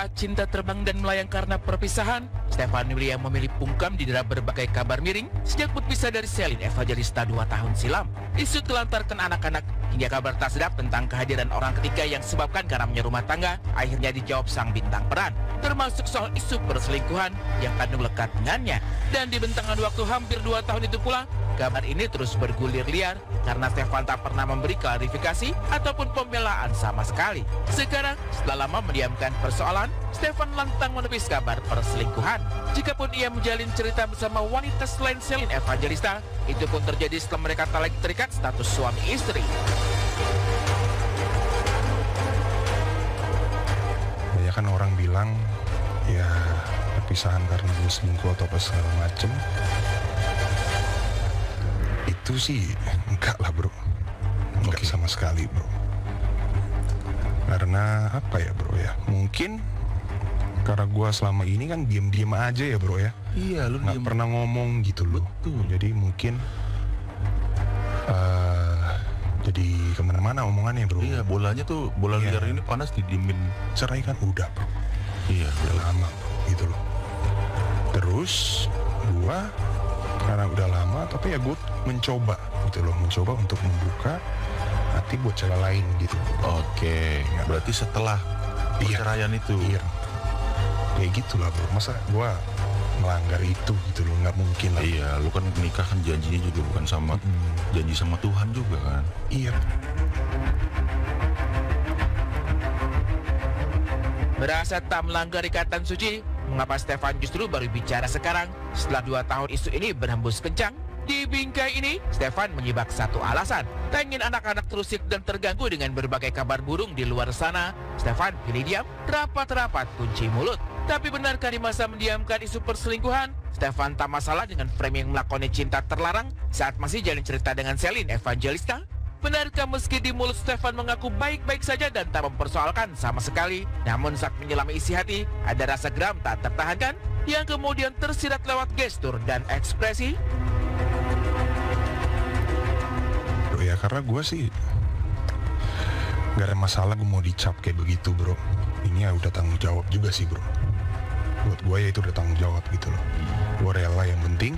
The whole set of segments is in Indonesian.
Saat cinta terbang dan melayang karena perpisahan, Stefan William memilih pungkam di dalam berbagai kabar miring sejak berpisah dari Celine Evangelista 2 tahun silam. Isu telantarkan anak-anak hingga kabar tak sedap tentang kehadiran orang ketiga yang sebabkan garamnya rumah tangga akhirnya dijawab sang bintang peran, termasuk soal isu perselingkuhan yang kandung lekat dengannya. Dan di bentangan waktu hampir 2 tahun itu pula, kabar ini terus bergulir liar karena Stefan tak pernah memberi klarifikasi ataupun pembelaan sama sekali. Sekarang, setelah lama mendiamkan persoalan, Stefan lantang menepis kabar perselingkuhan. Jikapun ia menjalin cerita bersama wanita selain Celine Evangelista, itu pun terjadi setelah mereka tak lagi terikat status suami istri. Banyak kan orang bilang, ya perpisahan karena gue selingkuh atau apa segala macem. Itu sih enggak lah bro, enggak sama sekali bro. Karena apa ya bro ya, mungkin karena gue selama ini kan diem-diem aja ya bro ya. Iya, lu nggak pernah ngomong gitu loh. Betul. Jadi mungkin jadi kemana-mana omongannya bro. Iya, bolanya tuh, bola liar ini panas didiemin. Cerai kan udah bro. Iya, udah lama bro, gitu loh. Terus gue karena udah lama, tapi ya gue mencoba gitu loh, mencoba untuk membuka hati buat cewek lain gitu. Oke, berarti setelah perceraian itu. Iya, kayak gitulah bro. Masa gue melanggar itu gitu loh, nggak mungkin lah. Iya, lu kan nikah kan janjinya juga bukan sama janji sama Tuhan juga kan. Iya. Merasa tak melanggar ikatan suci, mengapa Stefan justru baru bicara sekarang setelah 2 tahun isu ini berhembus kencang? Di bingkai ini, Stefan menyibak satu alasan. Tak ingin anak-anak terusik dan terganggu dengan berbagai kabar burung di luar sana. Stefan pilih diam, rapat-rapat kunci mulut. Tapi benarkah di masa mendiamkan isu perselingkuhan, Stefan tak masalah dengan framing melakoni cinta terlarang saat masih jalin cerita dengan Celine Evangelista? Benarkah meski di mulut Stefan mengaku baik-baik saja dan tak mempersoalkan sama sekali, namun saat menyelami isi hati, ada rasa geram tak tertahankan yang kemudian tersirat lewat gestur dan ekspresi? Ya karena gue sih gak ada masalah gue mau dicap kayak begitu bro. Ini ya udah tanggung jawab juga sih bro. Buat gue ya itu udah tanggung jawab gitu loh. Gue rela, yang penting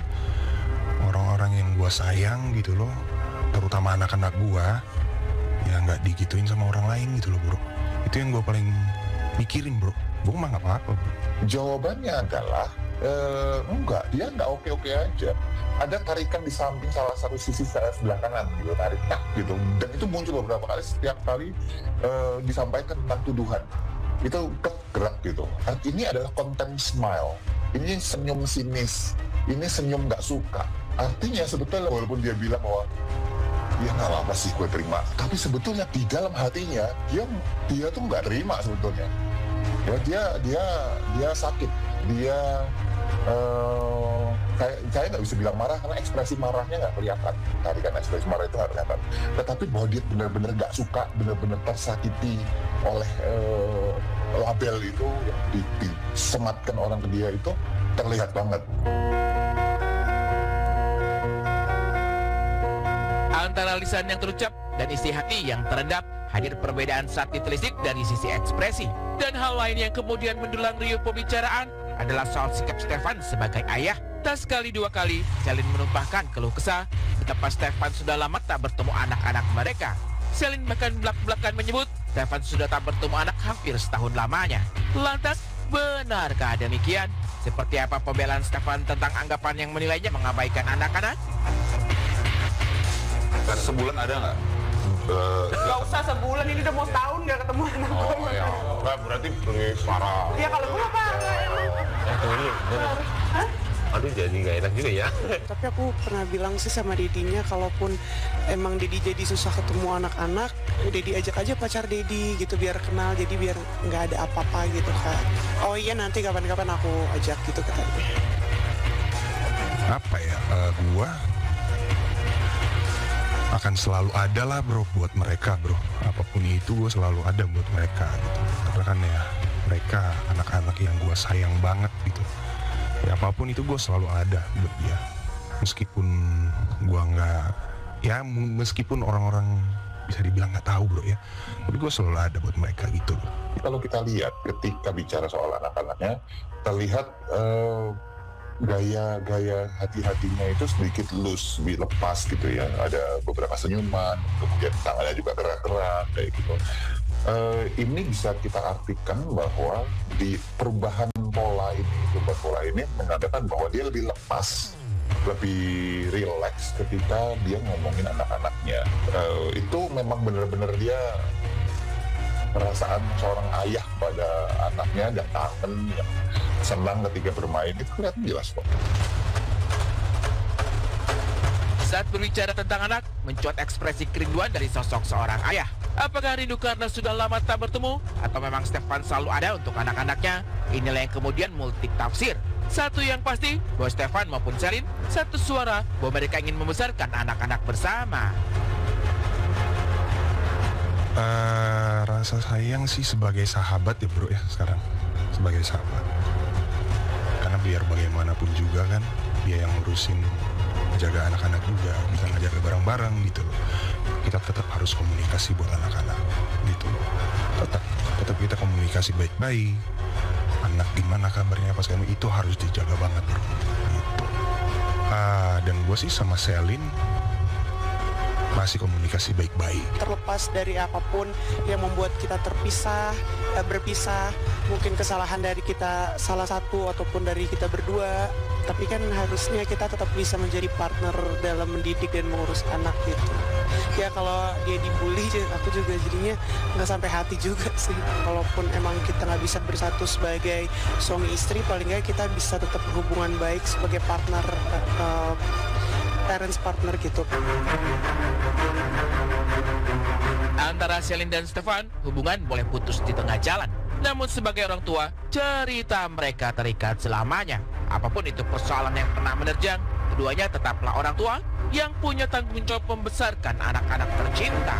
orang-orang yang gue sayang gitu loh, terutama anak-anak gue, ya gak digituin sama orang lain gitu loh bro. Itu yang gue paling mikirin bro. Gue mah gak apa-apa bro. Jawabannya adalah enggak, dia enggak oke-oke aja. Ada tarikan di samping salah satu sisi sebelah kanan gitu, tarik tak gitu, dan itu muncul beberapa kali. Setiap kali disampaikan tentang tuduhan itu gerak gitu. Ini adalah konten smile, ini senyum sinis, ini senyum nggak suka. Artinya sebetulnya walaupun dia bilang bahwa ya nggak apa-apa sih gue terima, tapi sebetulnya di dalam hatinya dia tuh nggak terima sebetulnya. Ya dia sakit, dia kayak nggak bisa bilang marah karena ekspresi marahnya nggak kelihatan. Tadi kan ekspresi marah itu nggak kelihatan, tetapi bahwa dia benar-benar nggak suka, benar-benar tersakiti oleh label itu yang disematkan orang ke dia, itu terlihat banget. Antara lisan yang terucap dan isi hati yang terendap, hadir perbedaan saat ditelisik dari sisi ekspresi. Dan hal lain yang kemudian mendulang riuh pembicaraan adalah soal sikap Stefan sebagai ayah. Tak sekali dua kali, Celine menumpahkan keluh kesah betapa Stefan sudah lama tak bertemu anak-anak mereka. Celine bahkan belak-belakan menyebut Stefan sudah tak bertemu anak hampir setahun lamanya. Lantas, benarkah demikian? Seperti apa pembelaan Stefan tentang anggapan yang menilainya mengabaikan anak-anak? Sebulan ada nggak? Gak usah sebulan, ini udah mau setahun gak ketemu anak gue. Oh ya, nggak berarti lebih parah. Ya kalau gue apa? Aduh, jadi gak enak juga ya. Tapi aku pernah bilang sih sama Dedinya, kalaupun emang Dedi jadi susah ketemu anak-anak, Dedi ajak aja pacar Dedi gitu, biar kenal, jadi biar nggak ada apa-apa gitu Kak. Oh iya, nanti kapan-kapan aku ajak gitu Kak. Apa ya, gua akan selalu ada lah bro buat mereka bro. Apapun itu gue selalu ada buat mereka gitu. Karena kan ya mereka anak-anak yang gue sayang banget gitu. Ya apapun itu gue selalu ada buat dia. Meskipun gue nggak, ya meskipun orang-orang bisa dibilang nggak tahu bro ya, tapi gue selalu ada buat mereka gitu loh. Kalau kita lihat ketika bicara soal anak-anaknya, terlihat gaya hati-hatinya itu sedikit loose, lebih lepas gitu ya. Ada beberapa senyuman, kemudian tangannya juga gerak-gerak kayak gitu. Ini bisa kita artikan bahwa di perubahan pola ini mengatakan bahwa dia lebih lepas, lebih rileks ketika dia ngomongin anak-anaknya. Itu memang benar-benar dia perasaan seorang ayah pada anaknya dan kangen yang senang ketika bermain, itu kelihatan jelas kok. Saat berbicara tentang anak, mencuat ekspresi kerinduan dari sosok seorang ayah. Apakah rindu karena sudah lama tak bertemu, atau memang Stefan selalu ada untuk anak-anaknya? Inilah yang kemudian multi tafsir. Satu yang pasti, bahwa Stefan maupun Selin satu suara bahwa mereka ingin membesarkan anak-anak bersama. Rasa sayang sih sebagai sahabat ya bro ya sekarang, sebagai sahabat. Karena biar bagaimanapun juga kan dia yang ngurusin, jaga anak-anak juga, bisa ngajar bareng-bareng gitu loh. Kita tetap harus komunikasi buat anak-anak gitu loh. Tetap kita komunikasi baik-baik. Anak gimana kabarnya pas kami itu harus dijaga banget bro. Gitu. Dan gue sih sama Selin masih komunikasi baik-baik. Terlepas dari apapun yang membuat kita berpisah, mungkin kesalahan dari kita salah satu ataupun dari kita berdua, tapi kan harusnya kita tetap bisa menjadi partner dalam mendidik dan mengurus anak gitu. Ya kalau dia dibully, aku juga jadinya nggak sampai hati juga sih. Kalaupun emang kita nggak bisa bersatu sebagai suami istri, paling nggak kita bisa tetap berhubungan baik sebagai partner, parents partner gitu. Antara Selin dan Stefan, hubungan boleh putus di tengah jalan. Namun sebagai orang tua, cerita mereka terikat selamanya. Apapun itu persoalan yang pernah menerjang, keduanya tetaplah orang tua yang punya tanggung jawab membesarkan anak-anak tercinta.